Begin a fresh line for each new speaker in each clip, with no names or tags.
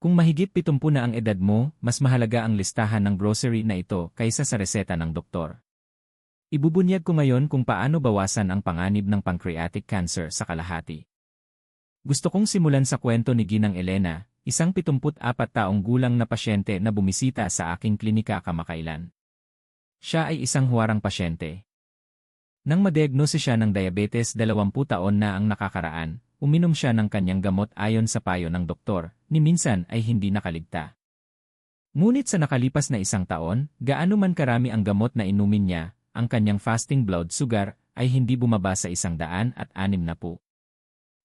Kung mahigit 70 na ang edad mo, mas mahalaga ang listahan ng grocery na ito kaysa sa reseta ng doktor. Ibubunyag ko ngayon kung paano bawasan ang panganib ng pancreatic cancer sa kalahati. Gusto kong simulan sa kwento ni Ginang Elena, isang 74 taong gulang na pasyente na bumisita sa aking klinika kamakailan. Siya ay isang huwarang pasyente. Nang madiagnose siya ng diabetes 20 taon na ang nakakaraan, uminom siya ng kanyang gamot ayon sa payo ng doktor, ni minsan ay hindi nakaligta. Ngunit sa nakalipas na isang taon, gaano man karami ang gamot na inumin niya, ang kanyang fasting blood sugar ay hindi bumaba sa 160.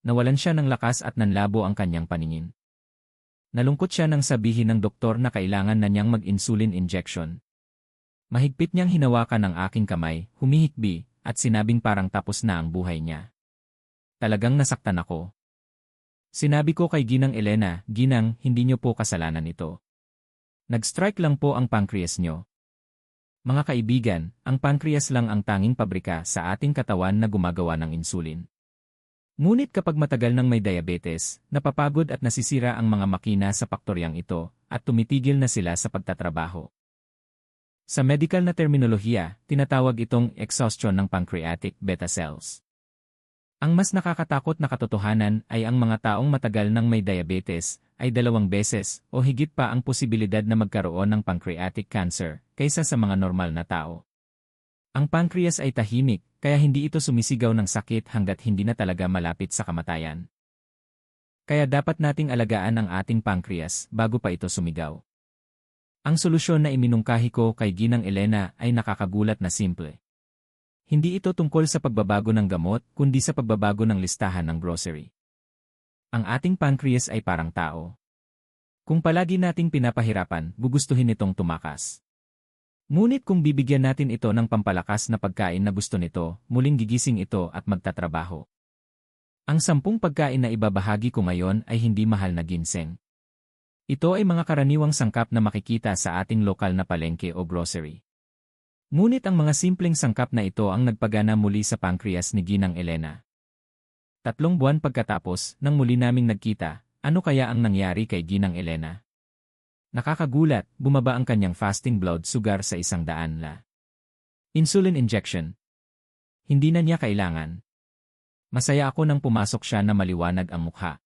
Nawalan siya ng lakas at nanlabo ang kanyang paningin. Nalungkot siya nang sabihin ng doktor na kailangan na niyang mag-insulin injection. Mahigpit niyang hinawakan ang aking kamay, humihikbi, at sinabing parang tapos na ang buhay niya. Talagang nasaktan ako. Sinabi ko kay Ginang Elena, Ginang, hindi niyo po kasalanan ito. Nag-strike lang po ang pancreas niyo. Mga kaibigan, ang pancreas lang ang tanging pabrika sa ating katawan na gumagawa ng insulin. Ngunit kapag matagal nang may diabetes, napapagod at nasisira ang mga makina sa paktoryang ito, at tumitigil na sila sa pagtatrabaho. Sa medical na terminolohiya, tinatawag itong exhaustion ng pancreatic beta cells. Ang mas nakakatakot na katotohanan ay ang mga taong matagal nang may diabetes ay 2 beses o higit pa ang posibilidad na magkaroon ng pancreatic cancer kaysa sa mga normal na tao. Ang pancreas ay tahimik, kaya hindi ito sumisigaw ng sakit hanggat hindi na talaga malapit sa kamatayan. Kaya dapat nating alagaan ang ating pancreas bago pa ito sumigaw. Ang solusyon na iminungkahi ko kay Ginang Elena ay nakakagulat na simple. Hindi ito tungkol sa pagbabago ng gamot, kundi sa pagbabago ng listahan ng grocery. Ang ating pancreas ay parang tao. Kung palagi nating pinapahirapan, gugustuhin itong tumakas. Ngunit kung bibigyan natin ito ng pampalakas na pagkain na gusto nito, muling gigising ito at magtatrabaho. Ang 10 pagkain na ibabahagi ko ngayon ay hindi mahal na ginseng. Ito ay mga karaniwang sangkap na makikita sa ating lokal na palengke o grocery. Ngunit ang mga simpleng sangkap na ito ang nagpagana muli sa pancreas ni Ginang Elena. 3 buwan pagkatapos, nang muli naming nagkita, ano kaya ang nangyari kay Ginang Elena? Nakakagulat, bumaba ang kanyang fasting blood sugar sa 100 la. Insulin injection. Hindi na niya kailangan. Masaya ako nang pumasok siya na maliwanag ang mukha.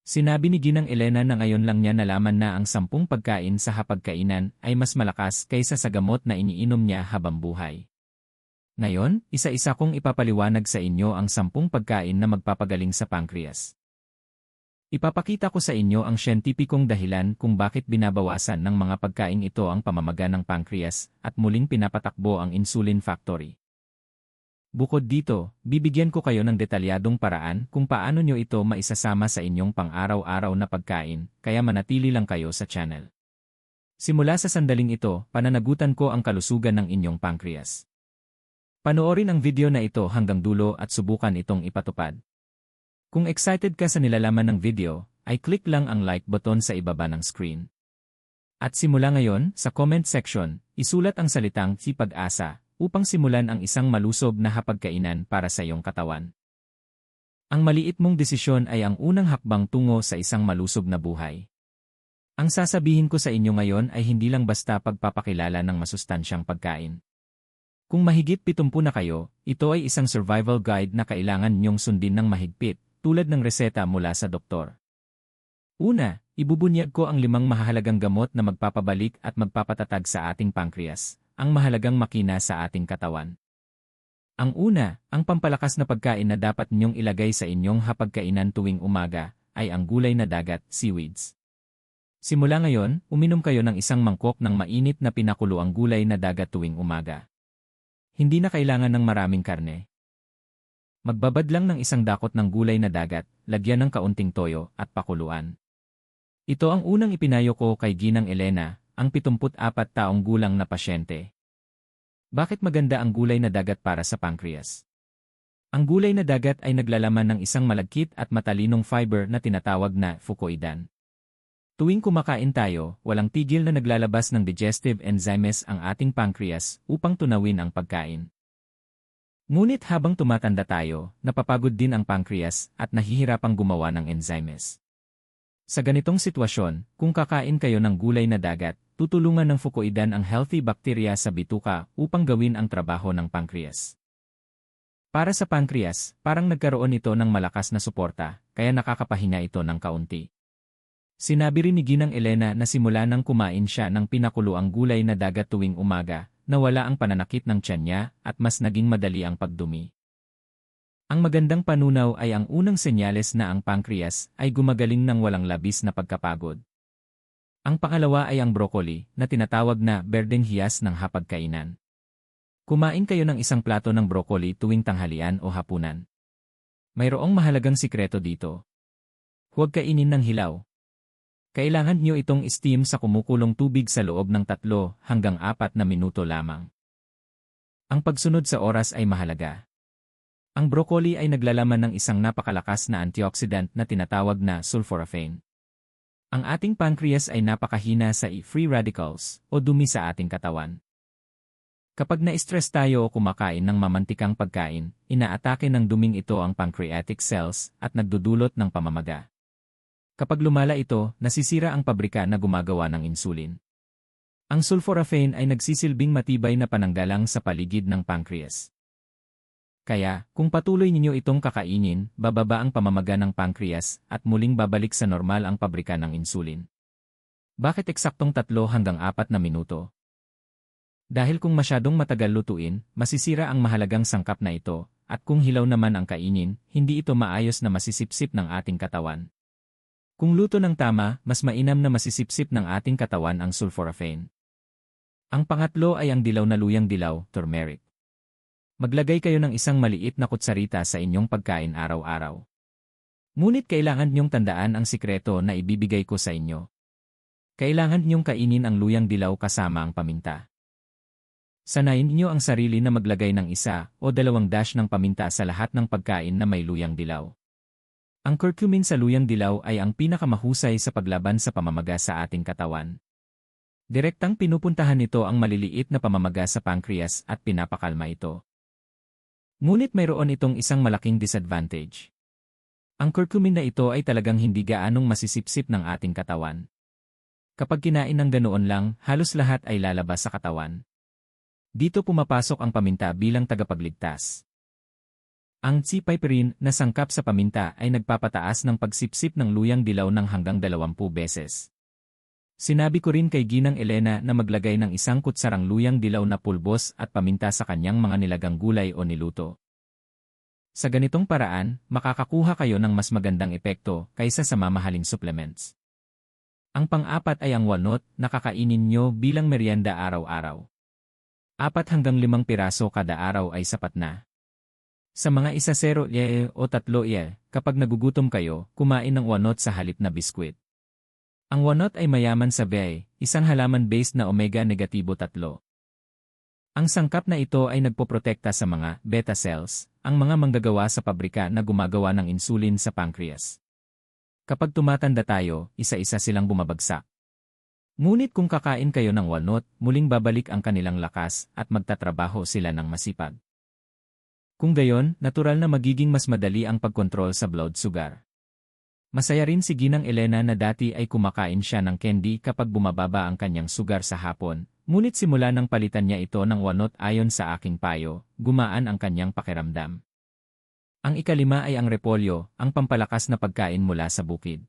Sinabi ni Ginang Elena na ngayon lang niya nalaman na ang 10 pagkain sa hapagkainan ay mas malakas kaysa sa gamot na iniinom niya habang buhay. Ngayon, isa-isa kong ipapaliwanag sa inyo ang 10 pagkain na magpapagaling sa pancreas. Ipapakita ko sa inyo ang siyentipikong dahilan kung bakit binabawasan ng mga pagkain ito ang pamamaga ng pancreas at muling pinapatakbo ang insulin factory. Bukod dito, bibigyan ko kayo ng detalyadong paraan kung paano nyo ito maisasama sa inyong pang-araw-araw na pagkain, kaya manatili lang kayo sa channel. Simula sa sandaling ito, pananagutan ko ang kalusugan ng inyong pancreas. Panoorin ang video na ito hanggang dulo at subukan itong ipatupad. Kung excited ka sa nilalaman ng video, ay click lang ang like button sa ibaba ng screen. At simula ngayon, sa comment section, isulat ang salitang si pag-asa upang simulan ang isang malusob na hapagkainan para sa iyong katawan. Ang maliit mong desisyon ay ang unang hakbang tungo sa isang malusob na buhay. Ang sasabihin ko sa inyo ngayon ay hindi lang basta pagpapakilala ng masustansyang pagkain. Kung mahigit 70 na kayo, ito ay isang survival guide na kailangan niyong sundin ng mahigpit, tulad ng reseta mula sa doktor. Una, ibubunyag ko ang 5 mahalagang gamot na magpapabalik at magpapatatag sa ating pancreas, ang mahalagang makina sa ating katawan. Ang una, ang pampalakas na pagkain na dapat ninyong ilagay sa inyong hapagkainan tuwing umaga, ay ang gulay na dagat, seaweeds. Simula ngayon, uminom kayo ng 1 mangkok ng mainit na pinakuloang gulay na dagat tuwing umaga. Hindi na kailangan ng maraming karne. Magbabad lang ng 1 dakot ng gulay na dagat, lagyan ng kaunting toyo, at pakuluan. Ito ang unang ipinayo ko kay Ginang Elena, ang 74 taong gulang na pasyente. Bakit maganda ang gulay na dagat para sa pancreas? Ang gulay na dagat ay naglalaman ng isang malagkit at matalinong fiber na tinatawag na fucoidan. Tuwing kumakain tayo, walang tigil na naglalabas ng digestive enzymes ang ating pancreas upang tunawin ang pagkain. Ngunit habang tumatanda tayo, napapagod din ang pancreas at nahihirapang gumawa ng enzymes. Sa ganitong sitwasyon, kung kakain kayo ng gulay na dagat, tutulungan ng fucoidan ang healthy bacteria sa bituka upang gawin ang trabaho ng pancreas. Para sa pancreas, parang nagkaroon ito ng malakas na suporta, kaya nakakapahinga ito ng kaunti. Sinabi rin ni Ginang Elena na simula nang kumain siya ng pinakuloang gulay na dagat tuwing umaga, nawala ang pananakit ng tiyan niya at mas naging madali ang pagdumi. Ang magandang panunaw ay ang unang senyales na ang pancreas ay gumagaling ng walang labis na pagkapagod. Ang pangalawa ay ang broccoli, na tinatawag na berdeng hiyas ng hapagkainan. Kumain kayo ng isang plato ng broccoli tuwing tanghalian o hapunan. Mayroong mahalagang sikreto dito. Huwag kainin ng hilaw. Kailangan nyo itong steam sa kumukulong tubig sa loob ng 3 hanggang 4 na minuto lamang. Ang pagsunod sa oras ay mahalaga. Ang broccoli ay naglalaman ng isang napakalakas na antioxidant na tinatawag na sulforaphane. Ang ating pancreas ay napakahina sa free radicals o dumi sa ating katawan. Kapag na-stress tayo o kumakain ng mamantikang pagkain, inaatake ng duming ito ang pancreatic cells at nagdudulot ng pamamaga. Kapag lumala ito, nasisira ang pabrika na gumagawa ng insulin. Ang sulforaphane ay nagsisilbing matibay na pananggalang sa paligid ng pancreas. Kaya, kung patuloy ninyo itong kakainin, bababa ang pamamaga ng pancreas at muling babalik sa normal ang pabrika ng insulin. Bakit eksaktong 3 hanggang 4 na minuto? Dahil kung masyadong matagal lutuin, masisira ang mahalagang sangkap na ito, at kung hilaw naman ang kainin, hindi ito maayos na masisipsip ng ating katawan. Kung luto ng tama, mas mainam na masisipsip ng ating katawan ang sulforaphane. Ang pangatlo ay ang dilaw na luyang dilaw, turmeric. Maglagay kayo ng isang maliit na kutsarita sa inyong pagkain araw-araw. Ngunit kailangan niyong tandaan ang sikreto na ibibigay ko sa inyo. Kailangan niyong kainin ang luyang dilaw kasama ang paminta. Sanayin niyo ang sarili na maglagay ng 1 o 2 dash ng paminta sa lahat ng pagkain na may luyang dilaw. Ang curcumin sa luyang dilaw ay ang pinakamahusay sa paglaban sa pamamaga sa ating katawan. Direktang pinupuntahan nito ang maliliit na pamamaga sa pancreas at pinapakalma ito. Ngunit mayroon itong isang malaking disadvantage. Ang curcumin na ito ay talagang hindi gaanong masisipsip ng ating katawan. Kapag kinain ng ganoon lang, halos lahat ay lalabas sa katawan. Dito pumapasok ang paminta bilang tagapagligtas. Ang tsipiperin na sangkap sa paminta ay nagpapataas ng pagsipsip ng luyang dilaw ng hanggang 20 beses. Sinabi ko rin kay Ginang Elena na maglagay ng 1 kutsarang luyang dilaw na pulbos at paminta sa kanyang mga nilagang gulay o niluto. Sa ganitong paraan, makakakuha kayo ng mas magandang epekto kaysa sa mamahaling supplements. Ang pang-apat ay ang walnut na kakainin nyo bilang merienda araw-araw. 4 hanggang 5 piraso kada araw ay sapat na. Sa mga 1 o 3 kapag nagugutom kayo, kumain ng walnut sa halip na biskwit. Ang walnut ay mayaman sa bea, isang halaman-based na omega-3. Ang sangkap na ito ay nagpoprotekta sa mga beta cells, ang mga manggagawa sa pabrika na gumagawa ng insulin sa pancreas. Kapag tumatanda tayo, isa-isa silang bumabagsak. Ngunit kung kakain kayo ng walnut, muling babalik ang kanilang lakas at magtatrabaho sila ng masipag. Kung gayon, natural na magiging mas madali ang pagkontrol sa blood sugar. Masaya rin si Ginang Elena na dati ay kumakain siya ng candy kapag bumababa ang kanyang sugar sa hapon, ngunit simula nang palitan niya ito ng walnut ayon sa aking payo, gumaan ang kanyang pakiramdam. Ang ikalima ay ang repolyo, ang pampalakas na pagkain mula sa bukid.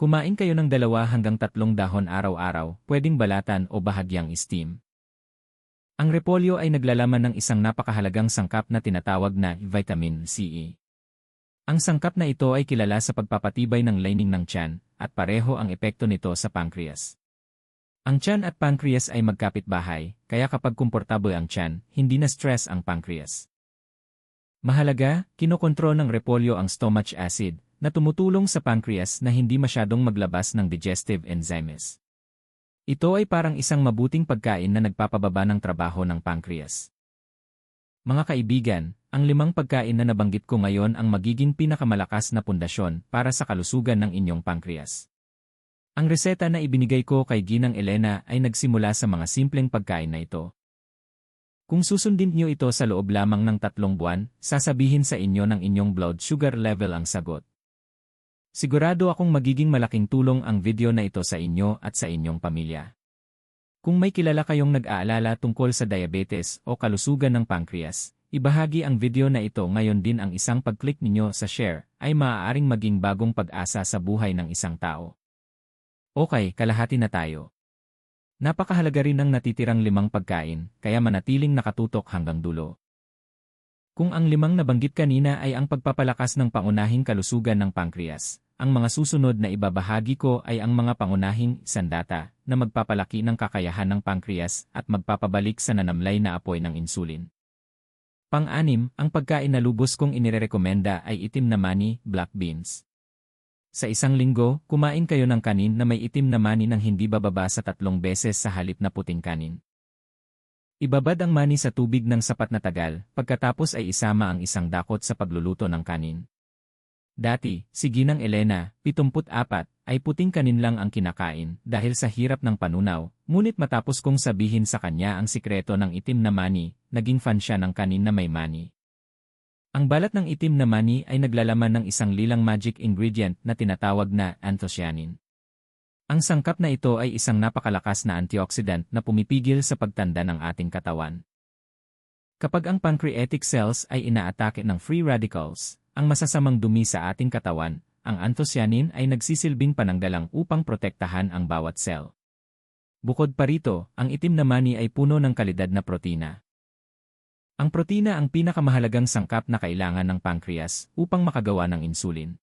Kumain kayo ng 2 hanggang 3 dahon araw-araw, pwedeng balatan o bahagyang steam. Ang repolyo ay naglalaman ng isang napakahalagang sangkap na tinatawag na vitamin C. Ang sangkap na ito ay kilala sa pagpapatibay ng lining ng tiyan, at pareho ang epekto nito sa pancreas. Ang tiyan at pancreas ay magkapit-bahay, kaya kapag komportable ang tiyan, hindi na stress ang pancreas. Mahalaga, kinokontrol ng repolyo ang stomach acid, na tumutulong sa pancreas na hindi masyadong maglabas ng digestive enzymes. Ito ay parang isang mabuting pagkain na nagpapababa ng trabaho ng pancreas. Mga kaibigan, ang 5 pagkain na nabanggit ko ngayon ang magiging pinakamalakas na pundasyon para sa kalusugan ng inyong pancreas. Ang reseta na ibinigay ko kay Ginang Elena ay nagsimula sa mga simpleng pagkain na ito. Kung susundin niyo ito sa loob lamang ng 3 buwan, sasabihin sa inyo ng inyong blood sugar level ang sagot. Sigurado akong magiging malaking tulong ang video na ito sa inyo at sa inyong pamilya. Kung may kilala kayong nag-aalala tungkol sa diabetes o kalusugan ng pancreas, ibahagi ang video na ito ngayon din. Ang isang pag-click ninyo sa share ay maaaring maging bagong pag-asa sa buhay ng isang tao. Okay, kalahati na tayo. Napakahalaga rin ang natitirang 5 pagkain, kaya manatiling nakatutok hanggang dulo. Kung ang 5 nabanggit kanina ay ang pagpapalakas ng pangunahing kalusugan ng pancreas, ang mga susunod na ibabahagi ko ay ang mga pangunahing sandata na magpapalaki ng kakayahan ng pancreas at magpapabalik sa nanamlay na apoy ng insulin. Pang-6, ang pagkain na lubos kong inirekomenda ay itim na mani, black beans. Sa isang linggo, kumain kayo ng kanin na may itim na mani ng hindi bababa sa 3 beses sa halip na puting kanin. Ibabad ang mani sa tubig ng sapat na tagal, pagkatapos ay isama ang isang dakot sa pagluluto ng kanin. Dati, si Ginang Elena, 74, ay puting kanin lang ang kinakain dahil sa hirap ng panunaw, ngunit matapos kong sabihin sa kanya ang sikreto ng itim na mani, naging fan siya ng kanin na may mani. Ang balat ng itim na mani ay naglalaman ng isang lilang magic ingredient na tinatawag na anthocyanin. Ang sangkap na ito ay isang napakalakas na antioxidant na pumipigil sa pagtanda ng ating katawan. Kapag ang pancreatic cells ay inaatake ng free radicals, ang masasamang dumi sa ating katawan, ang anthocyanin ay nagsisilbing pananggalang upang protektahan ang bawat cell. Bukod pa rito, ang itim na mani ay puno ng kalidad na protina. Ang protina ang pinakamahalagang sangkap na kailangan ng pancreas upang makagawa ng insulin.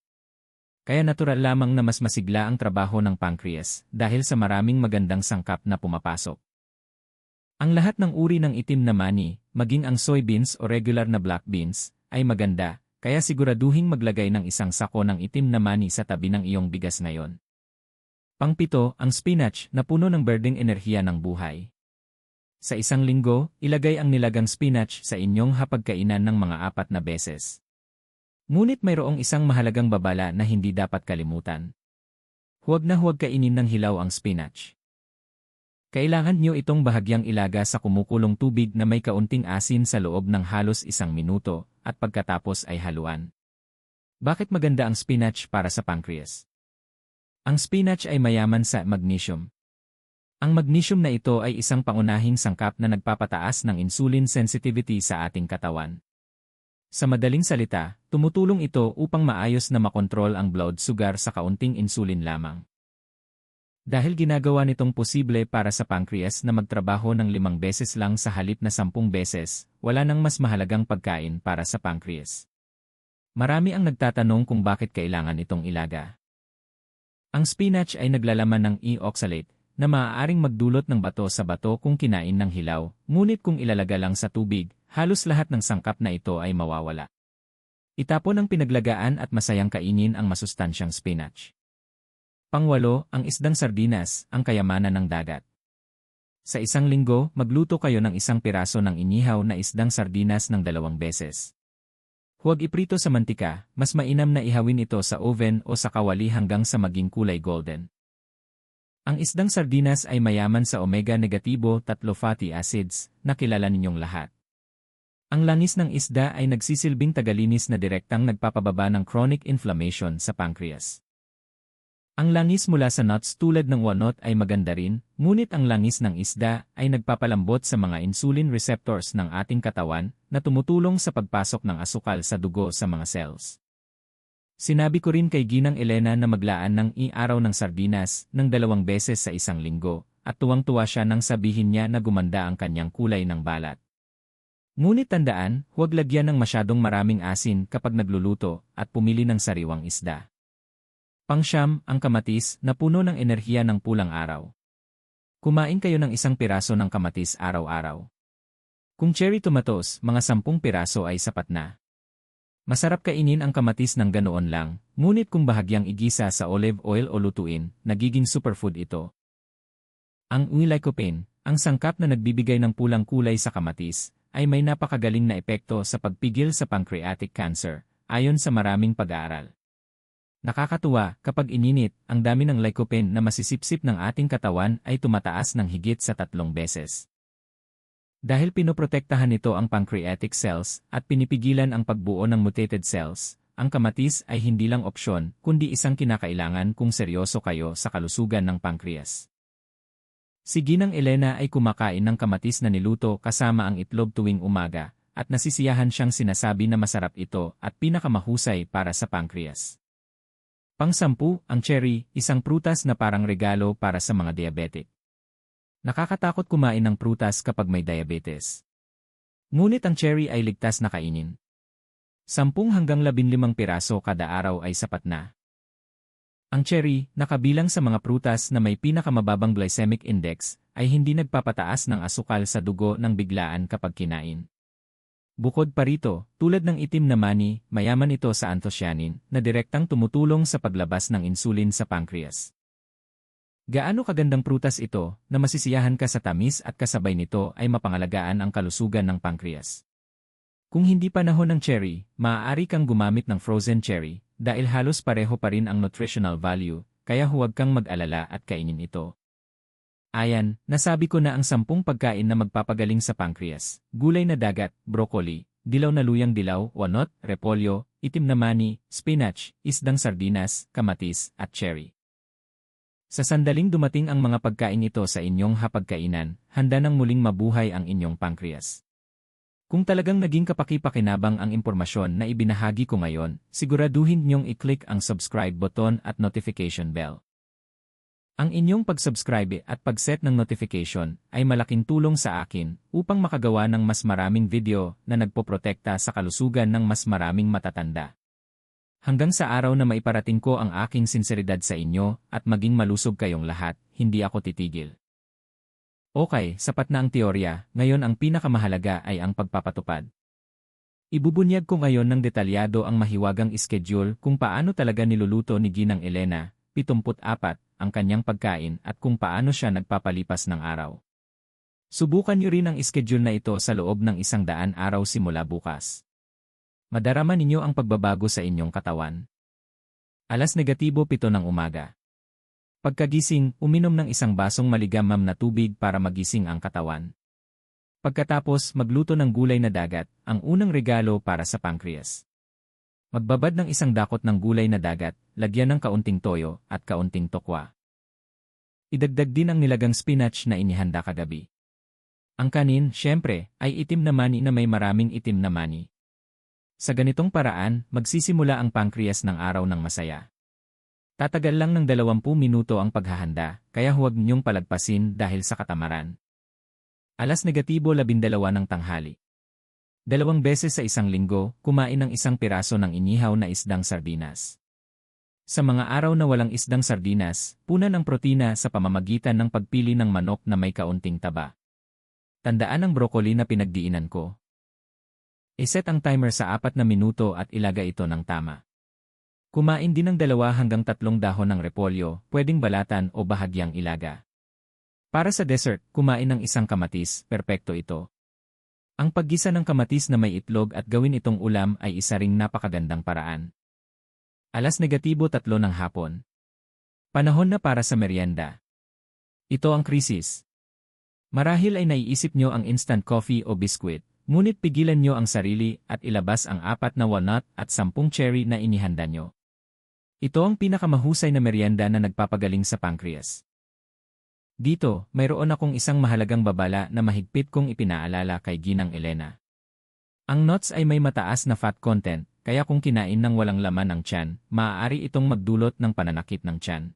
Kaya natural lamang na mas masigla ang trabaho ng pancreas dahil sa maraming magandang sangkap na pumapasok. Ang lahat ng uri ng itim na mani, maging ang soybeans o regular na black beans, ay maganda, kaya siguraduhing maglagay ng isang sako ng itim na mani sa tabi ng iyong bigas ngayon. Pang-7, ang spinach na puno ng berdeng enerhiya ng buhay. Sa isang linggo, ilagay ang nilagang spinach sa inyong hapagkainan ng mga 4 na beses. Ngunit mayroong isang mahalagang babala na hindi dapat kalimutan. Huwag na huwag kainin ng hilaw ang spinach. Kailangan nyo itong bahagyang ilaga sa kumukulong tubig na may kaunting asin sa loob ng halos 1 minuto at pagkatapos ay haluan. Bakit maganda ang spinach para sa pancreas? Ang spinach ay mayaman sa magnesium. Ang magnesium na ito ay isang pangunahing sangkap na nagpapataas ng insulin sensitivity sa ating katawan. Sa madaling salita, tumutulong ito upang maayos na makontrol ang blood sugar sa kaunting insulin lamang. Dahil ginagawa nitong posible para sa pancreas na magtrabaho ng 5 beses lang sa halip na 10 beses, wala nang mas mahalagang pagkain para sa pancreas. Marami ang nagtatanong kung bakit kailangan itong ilaga. Ang spinach ay naglalaman ng E-oxalate, na maaaring magdulot ng bato sa bato kung kinain ng hilaw, ngunit kung ilalaga lang sa tubig, halos lahat ng sangkap na ito ay mawawala. Itapon ang pinaglagaan at masayang kainin ang masustansyang spinach. Pang-8, ang isdang sardinas, ang kayamanan ng dagat. Sa isang linggo, magluto kayo ng 1 piraso ng inihaw na isdang sardinas ng 2 beses. Huwag iprito sa mantika, mas mainam na ihawin ito sa oven o sa kawali hanggang sa maging kulay golden. Ang isdang sardinas ay mayaman sa omega-3 fatty acids, na kilala ninyong lahat. Ang langis ng isda ay nagsisilbing tagalinis na direktang nagpapababa ng chronic inflammation sa pancreas. Ang langis mula sa nuts tulad ng walnut ay maganda rin, ngunit ang langis ng isda ay nagpapalambot sa mga insulin receptors ng ating katawan na tumutulong sa pagpasok ng asukal sa dugo sa mga cells. Sinabi ko rin kay Ginang Elena na maglaan ng araw ng sardinas ng 2 beses sa isang linggo, at tuwang-tuwa siya nang sabihin niya na gumanda ang kanyang kulay ng balat. Ngunit tandaan, huwag lagyan ng masyadong maraming asin kapag nagluluto at pumili ng sariwang isda. Pang-9, ang kamatis na puno ng enerhiya ng pulang araw. Kumain kayo ng 1 piraso ng kamatis araw-araw. Kung cherry tomatoes, mga 10 piraso ay sapat na. Masarap kainin ang kamatis ng ganoon lang, ngunit kung bahagyang igisa sa olive oil o lutuin, nagiging superfood ito. Ang lycopene, ang sangkap na nagbibigay ng pulang kulay sa kamatis, ay may napakagaling na epekto sa pagpigil sa pancreatic cancer, ayon sa maraming pag-aaral. Nakakatuwa, kapag ininit, ang dami ng lycopene na masisipsip ng ating katawan ay tumataas ng higit sa 3 beses. Dahil pinoprotektahan nito ang pancreatic cells at pinipigilan ang pagbuo ng mutated cells, ang kamatis ay hindi lang opsyon kundi isang kinakailangan kung seryoso kayo sa kalusugan ng pankreas. Si Ginang Elena ay kumakain ng kamatis na niluto kasama ang itlog tuwing umaga, at nasisiyahan siyang sinasabi na masarap ito at pinakamahusay para sa pankreas. Pang-10, ang cherry, isang prutas na parang regalo para sa mga diabetic. Nakakatakot kumain ng prutas kapag may diabetes. Ngunit ang cherry ay ligtas na kainin. 10 hanggang 15 piraso kada araw ay sapat na. Ang cherry, nakabilang sa mga prutas na may pinakamababang glycemic index, ay hindi nagpapataas ng asukal sa dugo ng biglaan kapag kinain. Bukod pa rito, tulad ng itim na mani, mayaman ito sa anthocyanin na direktang tumutulong sa paglabas ng insulin sa pancreas. Gaano kagandang prutas ito na masisiyahan ka sa tamis at kasabay nito ay mapangalagaan ang kalusugan ng pancreas. Kung hindi panahon ng cherry, maaari kang gumamit ng frozen cherry dahil halos pareho pa rin ang nutritional value, kaya huwag kang mag-alala at kainin ito. Ayan, nasabi ko na ang 10 pagkain na magpapagaling sa pancreas: gulay na dagat, broccoli, dilaw na luyang dilaw, walnut, repolyo, itim na mani, spinach, isdang sardinas, kamatis, at cherry. Sa sandaling dumating ang mga pagkain ito sa inyong hapagkainan, handa nang muling mabuhay ang inyong pancreas. Kung talagang naging kapaki-pakinabang ang impormasyon na ibinahagi ko ngayon, siguraduhin niyong i-click ang subscribe button at notification bell. Ang inyong pag-subscribe at pag-set ng notification ay malaking tulong sa akin upang makagawa ng mas maraming video na nagpoprotekta sa kalusugan ng mas maraming matatanda. Hanggang sa araw na maiparating ko ang aking sinseridad sa inyo at maging malusog kayong lahat, hindi ako titigil. Okay, sapat na ang teorya, ngayon ang pinakamahalaga ay ang pagpapatupad. Ibubunyag ko ngayon ng detalyado ang mahiwagang schedule kung paano talaga niluluto ni Ginang Elena, 74, ang kanyang pagkain at kung paano siya nagpapalipas ng araw. Subukan niyo rin ang schedule na ito sa loob ng 100 araw simula bukas. Madarama ninyo ang pagbabago sa inyong katawan. Alas negatibo 7 ng umaga. Pagkagising, uminom ng 1 basong maligamgam na tubig para magising ang katawan. Pagkatapos, magluto ng gulay na dagat, ang unang regalo para sa pancreas. Magbabad ng 1 dakot ng gulay na dagat, lagyan ng kaunting toyo at kaunting tokwa. Idagdag din ang nilagang spinach na inihanda kagabi. Ang kanin, syempre, ay itim na mani na may maraming itim na mani. Sa ganitong paraan, magsisimula ang pancreas ng araw ng masaya. Tatagal lang ng 20 minuto ang paghahanda, kaya huwag niyong palagpasin dahil sa katamaran. Alas negatibo 12 ng tanghali. 2 beses sa isang linggo, kumain ng 1 piraso ng inihaw na isdang sardinas. Sa mga araw na walang isdang sardinas, punan ng protina sa pamamagitan ng pagpili ng manok na may kaunting taba. Tandaan ang broccoli na pinagdiinan ko. Iset ang timer sa 4 na minuto at ilagay ito ng tama. Kumain din ng 2 hanggang 3 dahon ng repolyo, pwedeng balatan o bahagyang ilaga. Para sa dessert, kumain ng 1 kamatis, perpekto ito. Ang paggisa ng kamatis na may itlog at gawin itong ulam ay isa ring napakagandang paraan. Alas negatibo 3 ng hapon. Panahon na para sa merienda. Ito ang krisis. Marahil ay naiisip nyo ang instant coffee o biskwit, ngunit pigilan nyo ang sarili at ilabas ang 4 na walnut at 10 cherry na inihanda nyo. Ito ang pinakamahusay na merienda na nagpapagaling sa pancreas. Dito, mayroon akong isang mahalagang babala na mahigpit kong ipinaalala kay Ginang Elena. Ang nuts ay may mataas na fat content, kaya kung kinain ng walang laman ng tiyan, maaari itong magdulot ng pananakit ng tiyan.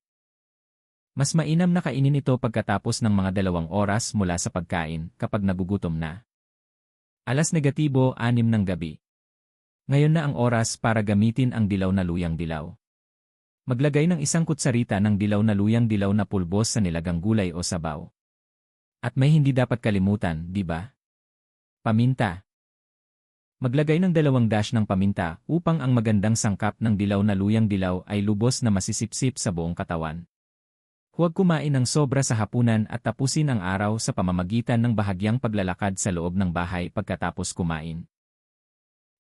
Mas mainam na kainin ito pagkatapos ng mga 2 oras mula sa pagkain kapag nagugutom na. Alas negatibo 6 ng gabi. Ngayon na ang oras para gamitin ang dilaw na luyang dilaw. Maglagay ng 1 kutsarita ng dilaw na luyang dilaw na pulbos sa nilagang gulay o sabaw. At may hindi dapat kalimutan, di ba? Paminta. Maglagay ng 2 dash ng paminta upang ang magandang sangkap ng dilaw na luyang dilaw ay lubos na masisipsip sa buong katawan. Huwag kumain ng sobra sa hapunan at tapusin ang araw sa pamamagitan ng bahagyang paglalakad sa loob ng bahay pagkatapos kumain.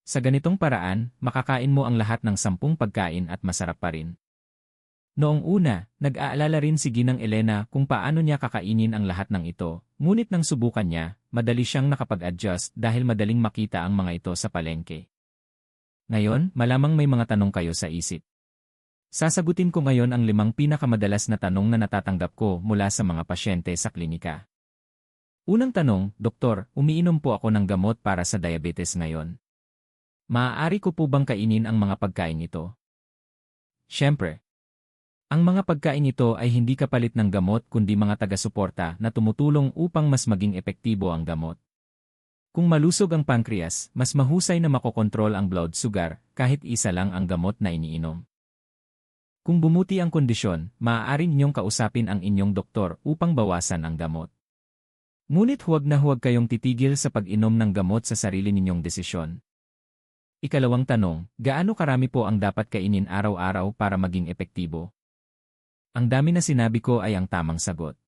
Sa ganitong paraan, makakain mo ang lahat ng 10 pagkain at masarap pa rin. Noong una, nag-aalala rin si Ginang Elena kung paano niya kakainin ang lahat ng ito, ngunit nang subukan niya, madali siyang nakapag-adjust dahil madaling makita ang mga ito sa palengke. Ngayon, malamang may mga tanong kayo sa isip. Sasagutin ko ngayon ang 5 pinakamadalas na tanong na natatanggap ko mula sa mga pasyente sa klinika. Unang tanong, Doktor, umiinom po ako ng gamot para sa diabetes ngayon. Maaari ko po bang kainin ang mga pagkain ito? Siyempre. Ang mga pagkain ito ay hindi kapalit ng gamot kundi mga taga-suporta na tumutulong upang mas maging epektibo ang gamot. Kung malusog ang pancreas, mas mahusay na makokontrol ang blood sugar kahit isa lang ang gamot na iniinom. Kung bumuti ang kondisyon, maaari ninyong kausapin ang inyong doktor upang bawasan ang gamot. Ngunit huwag na huwag kayong titigil sa pag-inom ng gamot sa sarili ninyong desisyon. Ikalawang tanong, gaano karami po ang dapat kainin araw-araw para maging epektibo? Ang dami na sinabi ko ay ang tamang sagot.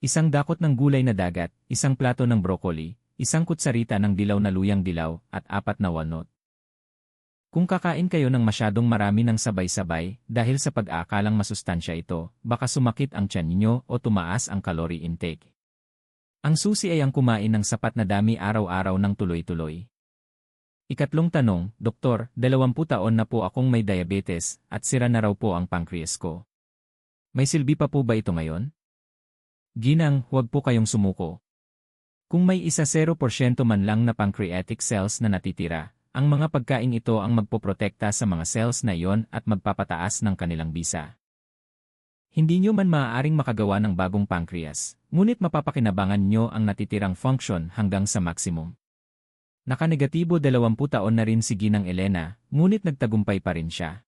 Isang dakot ng gulay na dagat, isang plato ng broccoli, isang kutsarita ng dilaw na luyang dilaw, at 4 na walnut. Kung kakain kayo ng masyadong marami ng sabay-sabay dahil sa pag-aakalang masustansya ito, baka sumakit ang tiyan ninyo o tumaas ang calorie intake. Ang susi ay ang kumain ng sapat na dami araw-araw ng tuloy-tuloy. Ikatlong tanong, Doktor, 20 taon na po akong may diabetes at sira na raw po ang pancreas ko. May silbi pa po ba ito ngayon? Ginang, huwag po kayong sumuko. Kung may 0% man lang na pancreatic cells na natitira, ang mga pagkain ito ang magpoprotekta sa mga cells na iyon at magpapataas ng kanilang bisa. Hindi nyo man maaaring makagawa ng bagong pancreas, ngunit mapapakinabangan nyo ang natitirang function hanggang sa maximum. Nakanegatibo 20 taon na rin si Ginang Elena, ngunit nagtagumpay pa rin siya.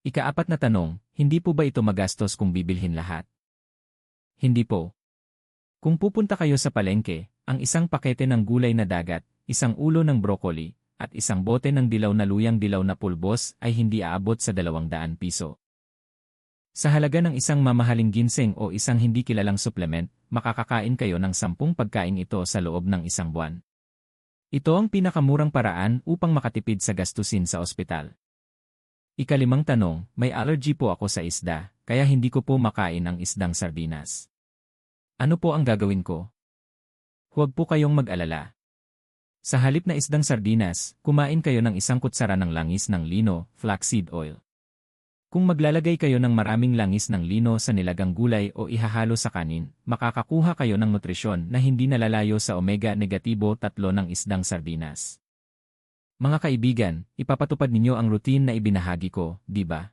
Ika-4 na tanong, hindi po ba ito magastos kung bibilhin lahat? Hindi po. Kung pupunta kayo sa palengke, ang isang pakete ng gulay na dagat, isang ulo ng broccoli, at isang bote ng dilaw na luyang dilaw na pulbos ay hindi aabot sa 200 piso. Sa halaga ng isang mamahaling ginseng o isang hindi kilalang supplement, makakakain kayo ng 10 pagkain ito sa loob ng isang buwan. Ito ang pinakamurang paraan upang makatipid sa gastusin sa ospital. Ika-5 tanong, may allergy po ako sa isda, kaya hindi ko po makain ang isdang sardinas. Ano po ang gagawin ko? Huwag po kayong mag-alala. Sa halip na isdang sardinas, kumain kayo ng 1 kutsara ng langis ng lino, flaxseed oil. Kung maglalagay kayo ng maraming langis ng lino sa nilagang gulay o ihahalo sa kanin, makakakuha kayo ng nutrisyon na hindi nalalayo sa omega-3 ng isdang sardinas. Mga kaibigan, ipapatupad ninyo ang routine na ibinahagi ko, di ba?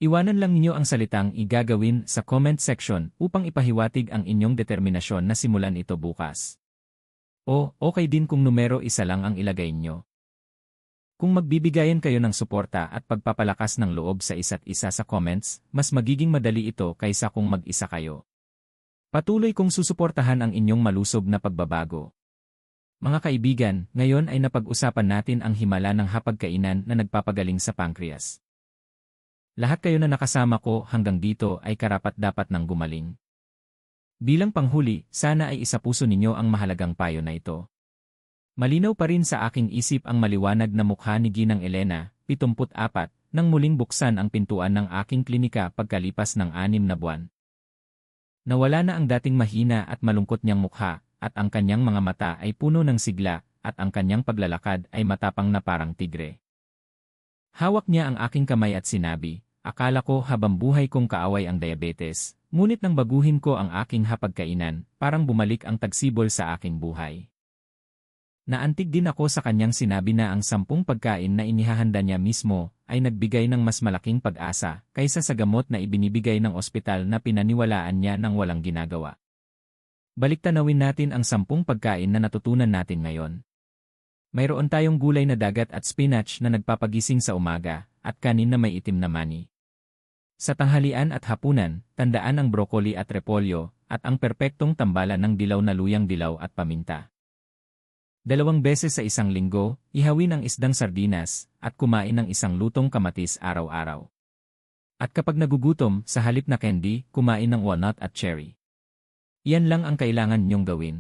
Iwanan lang ninyo ang salitang igagawin sa comment section upang ipahiwatig ang inyong determinasyon na simulan ito bukas. O, okay din kung numero 1 lang ang ilagay nyo. Kung magbibigayan kayo ng suporta at pagpapalakas ng loob sa isa't isa sa comments, mas magiging madali ito kaysa kung mag-isa kayo. Patuloy kong susuportahan ang inyong malusog na pagbabago. Mga kaibigan, ngayon ay napag-usapan natin ang himala ng hapagkainan na nagpapagaling sa pancreas. Lahat kayo na nakasama ko hanggang dito ay karapat-dapat ng gumaling. Bilang panghuli, sana ay isapuso ninyo ang mahalagang payo na ito. Malinaw pa rin sa aking isip ang maliwanag na mukha ni Ginang Elena, 74, nang muling buksan ang pintuan ng aking klinika pagkalipas ng 6 na buwan. Nawala na ang dating mahina at malungkot niyang mukha, at ang kanyang mga mata ay puno ng sigla, at ang kanyang paglalakad ay matapang na parang tigre. Hawak niya ang aking kamay at sinabi, akala ko habang buhay kong kaaway ang diabetes, ngunit nang baguhin ko ang aking hapagkainan, parang bumalik ang tagsibol sa aking buhay. Naantig din ako sa kanyang sinabi na ang 10 pagkain na inihahanda niya mismo ay nagbigay ng mas malaking pag-asa kaysa sa gamot na ibinibigay ng ospital na pinaniwalaan niya ng walang ginagawa. Baliktanawin natin ang 10 pagkain na natutunan natin ngayon. Mayroon tayong gulay na dagat at spinach na nagpapagising sa umaga at kanin na may itim na mani. Sa tanghalian at hapunan, tandaan ang broccoli at repolyo at ang perpektong tambalan ng dilaw na luyang dilaw at paminta. 2 beses sa isang linggo, ihawin ang isdang sardinas at kumain ng 1 lutong kamatis araw-araw. At kapag nagugutom, sa halip na candy, kumain ng walnut at cherry. Iyan lang ang kailangan niyong gawin.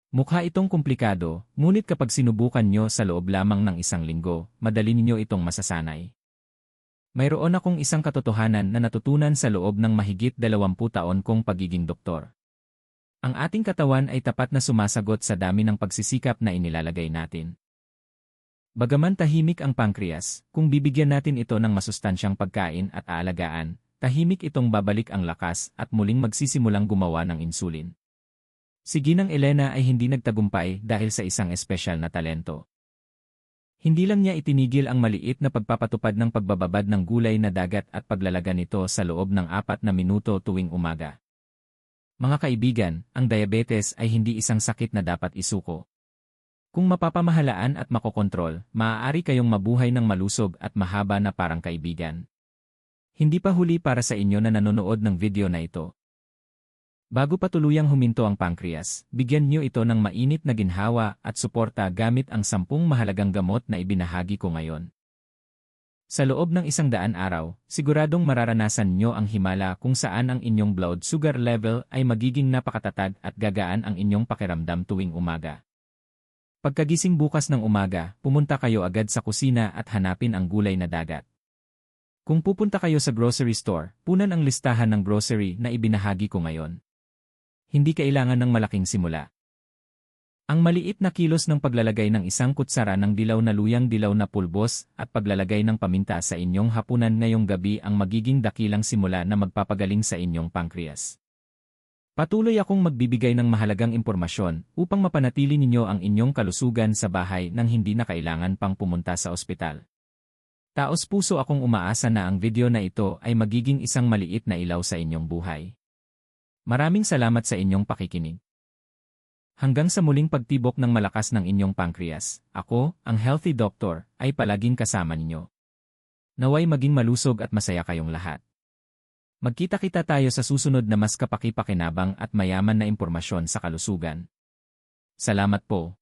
Mukha itong komplikado, ngunit kapag sinubukan nyo sa loob lamang ng 1 linggo, madali ninyo itong masasanay. Mayroon akong isang katotohanan na natutunan sa loob ng mahigit 20 taon kong pagiging doktor. Ang ating katawan ay tapat na sumasagot sa dami ng pagsisikap na inilalagay natin. Bagaman tahimik ang pancreas, kung bibigyan natin ito ng masustansyang pagkain at aalagaan, tahimik itong babalik ang lakas at muling magsisimulang gumawa ng insulin. Si Ginang Elena ay hindi nagtagumpay dahil sa isang espesyal na talento. Hindi lang niya itinigil ang maliit na pagpapatupad ng pagbababad ng gulay na dagat at paglalaga nito sa loob ng 4 na minuto tuwing umaga. Mga kaibigan, ang diabetes ay hindi isang sakit na dapat isuko. Kung mapapamahalaan at makokontrol, maaari kayong mabuhay ng malusog at mahaba na parang kaibigan. Hindi pa huli para sa inyo na nanonood ng video na ito. Bago pa tuluyang huminto ang pancreas, bigyan niyo ito ng mainit na ginhawa at suporta gamit ang 10 mahalagang gamot na ibinahagi ko ngayon. Sa loob ng 100 araw, siguradong mararanasan niyo ang himala kung saan ang inyong blood sugar level ay magiging napakatatag at gagaan ang inyong pakiramdam tuwing umaga. Pagkagising bukas ng umaga, pumunta kayo agad sa kusina at hanapin ang gulay na dagat. Kung pupunta kayo sa grocery store, punan ang listahan ng grocery na ibinahagi ko ngayon. Hindi kailangan ng malaking simula. Ang maliit na kilos ng paglalagay ng 1 kutsara ng dilaw na luyang dilaw na pulbos at paglalagay ng paminta sa inyong hapunan ngayong gabi ang magiging dakilang simula na magpapagaling sa inyong pancreas. Patuloy akong magbibigay ng mahalagang impormasyon upang mapanatili ninyo ang inyong kalusugan sa bahay nang hindi na kailangan pang pumunta sa ospital. Taos-puso akong umaasa na ang video na ito ay magiging isang maliit na ilaw sa inyong buhay. Maraming salamat sa inyong pakikinig. Hanggang sa muling pagtibok ng malakas ng inyong pancreas, ako, ang Healthy Doctor, ay palaging kasama ninyo. Naway maging malusog at masaya kayong lahat. Magkita-kita tayo sa susunod na mas kapaki-pakinabang at mayaman na impormasyon sa kalusugan. Salamat po.